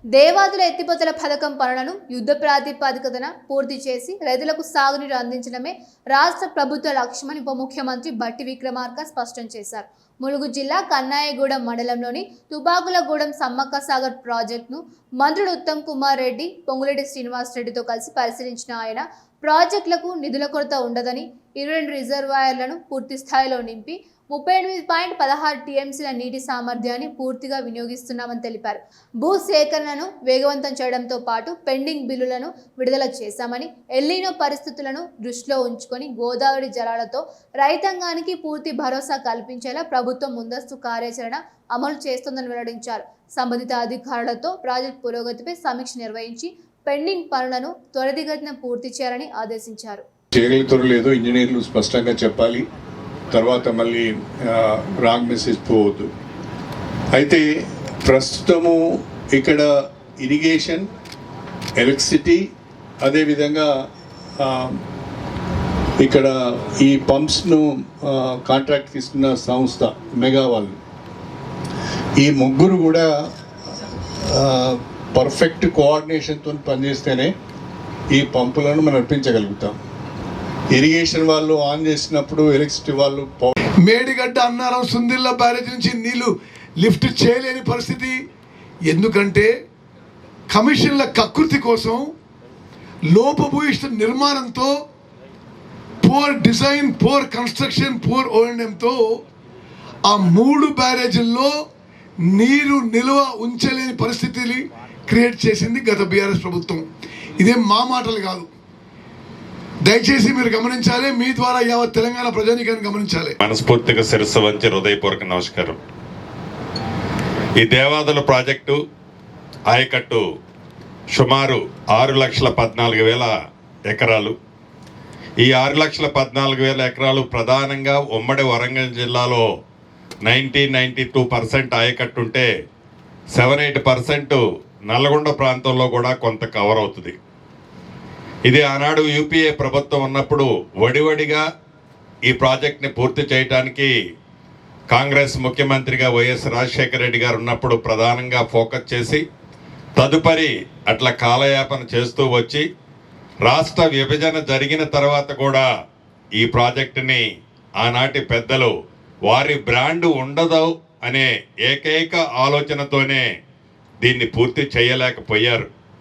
దేవాదుల ఎత్తిపోతల పథకం పనులను యుద్ధ ప్రాతిపదికన పూర్తి చేసి రైతులకు సాగునీరు అందించడమే రాష్ట్ర ప్రభుత్వ లక్ష్యమని ఉప ముఖ్యమంత్రి బట్టి విక్రమార్క స్పష్టం చేశారు. ములుగు జిల్లా కన్నాయగూడెం మండలంలోని తుబాకులగూడెం సమ్మక్క సాగర్ ప్రాజెక్టును మంత్రులు ఉత్తమ్ కుమార్ రెడ్డి, పొంగులేటి శ్రీనివాస్ రెడ్డితో కలిసి పరిశీలించిన ఆయన ప్రాజెక్టులకు నిధుల కొరత ఉండదని 22 రిజర్వాయర్లను పూర్తి స్థాయిలో నింపి 38.16 టీఎంసీల నీటి సామర్థ్యాన్ని పూర్తిగా వినియోగిస్తున్నామని తెలిపారు. భూ సేకరణను వేగవంతం చేయడంతో పాటు పెండింగ్ బిల్లులను విడుదల చేశామని, ఎల్నినో పరిస్థితులను దృష్టిలో ఉంచుకొని గోదావరి జలాలతో రైతాంగానికి పూర్తి భరోసా కల్పించేలా ప్రభుత్వం ముందస్తు కార్యాచరణ అమలు చేస్తోందని వెల్లడించారు. సంబంధిత అధికారులతో ప్రాజెక్టు పురోగతిపై సమీక్ష నిర్వహించి పెండింగ్ పనులను త్వరితగతిన పూర్తి చేయాలని ఆదేశించారు. చేయగలుగుతారో ఇంజనీర్లు స్పష్టంగా చెప్పాలి. తర్వాత మళ్ళీ రాంగ్ మెసేజ్ పోవద్దు. అయితే ప్రస్తుతము ఇక్కడ ఇరిగేషన్, ఎలక్ట్రిసిటీ, అదేవిధంగా ఇక్కడ ఈ పంప్స్ను కాంట్రాక్ట్ తీసుకున్న సంస్థ మెగా వాళ్ళు, ఈ ముగ్గురు కూడా పర్ఫెక్ట్ కోఆర్డినేషన్తో పనిచేస్తేనే ఈ పంపులను మనం నడిపించగలుగుతాం. ఇరిగేషన్ వాళ్ళు ఆన్ చేసినప్పుడు ఎలక్ట్రిసిటీ వాళ్ళు మేడిగడ్డ, అన్నారం, సుందిల్ల బ్యారేజ్ నుంచి నీళ్లు లిఫ్ట్ చేయలేని పరిస్థితి. ఎందుకంటే కమిషన్ల కకృతి కోసం, లోపభూయిష్ట నిర్మాణంతో, poor design, poor construction, poor ఓఎండ్ఎంతో ఆ 3 బ్యారేజీల్లో నీరు నిల్వ ఉంచలేని పరిస్థితిని క్రియేట్ చేసింది గత బీఆర్ఎస్ ప్రభుత్వం. ఇదేం మా మాటలు కాదు, దయచేసి మీరు గమనించాలి. మీ ద్వారా యావత్ తెలంగాణ ప్రజానీకాన్ని గమనించాలి. మనస్ఫూర్తిగా శిరస్సు వంచి హృదయపూర్వక నమస్కారం. ఈ దేవాదుల ప్రాజెక్టు ఆయకట్టు సుమారు 6,14,000 ఎకరాలు. ఈ 6,14,000 ఎకరాలు ప్రధానంగా ఉమ్మడి వరంగల్ జిల్లాలో 92% ఆయకట్టు ఉంటే 7-8% నల్గొండ ప్రాంతంలో కూడా కొంత కవర్ అవుతుంది. ఇది ఆనాడు యూపీఏ ప్రభుత్వం ఉన్నప్పుడు వడివడిగా ఈ ప్రాజెక్ట్ని పూర్తి చేయడానికి కాంగ్రెస్ ముఖ్యమంత్రిగా వైఎస్ రాజశేఖర రెడ్డి గారు ఉన్నప్పుడు ప్రధానంగా ఫోకస్ చేసి, తదుపరి అట్లా కాలయాపన చేస్తూ వచ్చి రాష్ట్ర విభజన జరిగిన తర్వాత కూడా ఈ ప్రాజెక్టుని ఆనాటి పెద్దలు వారి బ్రాండ్ ఉండదు అనే ఏకైక ఆలోచనతోనే దీన్ని పూర్తి చేయలేకపోయారు.